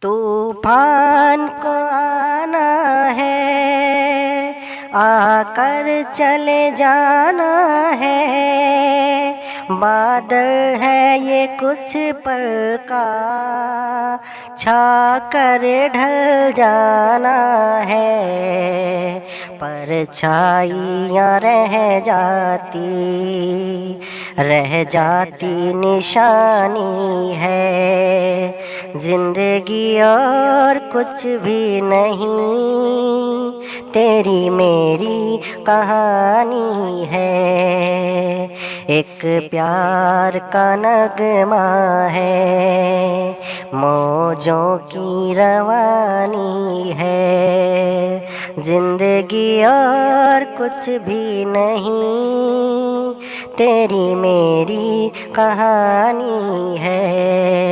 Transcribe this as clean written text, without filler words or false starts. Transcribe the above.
तूफान को आना है, आकर चले जाना है। बादल है ये कुछ पल का, छाकर ढल जाना है। परछाइयाँ रह जाती निशानी है। जिंदगी और कुछ भी नहीं, तेरी मेरी कहानी है। एक प्यार का नगमा है, मौजों की रवानी है। जिंदगी और कुछ भी नहीं, तेरी मेरी कहानी है।